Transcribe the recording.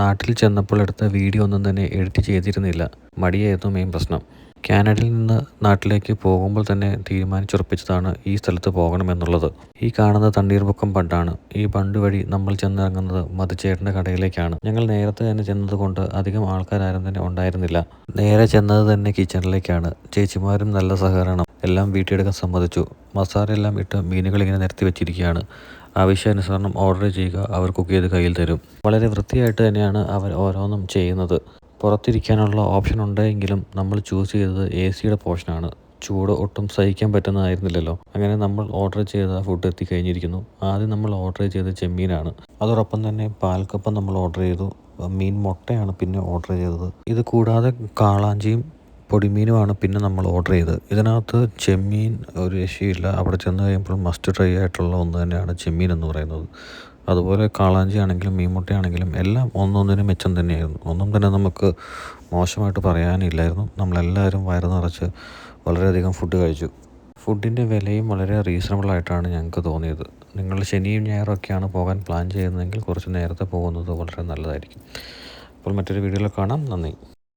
നാട്ടിൽ ചെന്നപ്പോൾ എടുത്ത വീഡിയോ ഒന്നും തന്നെ എഡിറ്റ് ചെയ്തിരുന്നില്ല. മടിയായിരുന്നു മെയിൻ പ്രശ്നം. കാനഡയിൽ നിന്ന് നാട്ടിലേക്ക് പോകുമ്പോൾ തന്നെ തീരുമാനിച്ചുറപ്പിച്ചതാണ് ഈ സ്ഥലത്ത് പോകണമെന്നുള്ളത്. ഈ കാണുന്ന തണ്ണീർമുക്കം ബണ്ടാണ്. ഈ ബണ്ട് വഴി നമ്മൾ ചെന്നിറങ്ങുന്നത് മധുചേട്ടൻ്റെ കടയിലേക്കാണ്. ഞങ്ങൾ നേരത്തെ തന്നെ ചെന്നതുകൊണ്ട് അധികം ആൾക്കാരും തന്നെ ഉണ്ടായിരുന്നില്ല. നേരെ ചെന്നത് തന്നെ കിച്ചണിലേക്കാണ്. ചേച്ചിമാരും നല്ല സഹകരണം. എല്ലാം വീട്ടിലെടുക്കാൻ സമ്മതിച്ചു. മസാല എല്ലാം ഇട്ട് മീനുകൾ ഇങ്ങനെ നിരത്തി വെച്ചിരിക്കുകയാണ്. ആവശ്യാനുസരണം ഓർഡർ ചെയ്യുക, അവർ കുക്ക് ചെയ്ത് കയ്യിൽ തരും. വളരെ വൃത്തിയായിട്ട് തന്നെയാണ് അവർ ഓരോന്നും ചെയ്യുന്നത്. പുറത്തിരിക്കാനുള്ള ഓപ്ഷൻ ഉണ്ടെങ്കിലും നമ്മൾ ചൂസ് ചെയ്തത് AC-യുടെ പോർഷനാണ്. ചൂട് ഒട്ടും സഹിക്കാൻ പറ്റുന്നതായിരുന്നില്ലല്ലോ. അങ്ങനെ നമ്മൾ ഓർഡർ ചെയ്ത ഫുഡ് എത്തിക്കഴിഞ്ഞിരിക്കുന്നു. ആദ്യം നമ്മൾ ഓർഡർ ചെയ്തത് ചെമ്മീനാണ്. അതോടൊപ്പം തന്നെ പാൽക്കപ്പം നമ്മൾ ഓർഡർ ചെയ്തു. മീൻ മുട്ടയാണ് പിന്നെ ഓർഡർ ചെയ്തത്. ഇത് കൂടാതെ കാളാഞ്ചിയും പൊടിമീനുമാണ് പിന്നെ നമ്മൾ ഓർഡർ ചെയ്തത്. ഇതിനകത്ത് ചെമ്മീൻ ഒരു രക്ഷയില്ല. അവിടെ ചെന്ന് കഴിയുമ്പോൾ മസ്റ്റ് ട്രൈ ആയിട്ടുള്ള ഒന്ന് തന്നെയാണ് ചെമ്മീൻ എന്ന് പറയുന്നത്. അതുപോലെ കാളാഞ്ചി ആണെങ്കിലും മീൻ മുട്ടയാണെങ്കിലും എല്ലാം ഒന്നൊന്നിന് മെച്ചം തന്നെയായിരുന്നു. ഒന്നും തന്നെ നമുക്ക് മോശമായിട്ട് പറയാനില്ലായിരുന്നു. നമ്മളെല്ലാവരും വയറ് നിറച്ച് വളരെയധികം ഫുഡ് കഴിച്ചു. ഫുഡിൻ്റെ വിലയും വളരെ റീസണബിൾ ആയിട്ടാണ് ഞങ്ങൾക്ക് തോന്നിയത്. നിങ്ങൾ ശനിയും ഞായറും ഒക്കെയാണ് പോകാൻ പ്ലാൻ ചെയ്യുന്നതെങ്കിൽ കുറച്ച് നേരത്തെ പോകുന്നത് വളരെ നല്ലതായിരിക്കും. അപ്പോൾ മറ്റൊരു വീഡിയോയിൽ കാണാം. നന്ദി.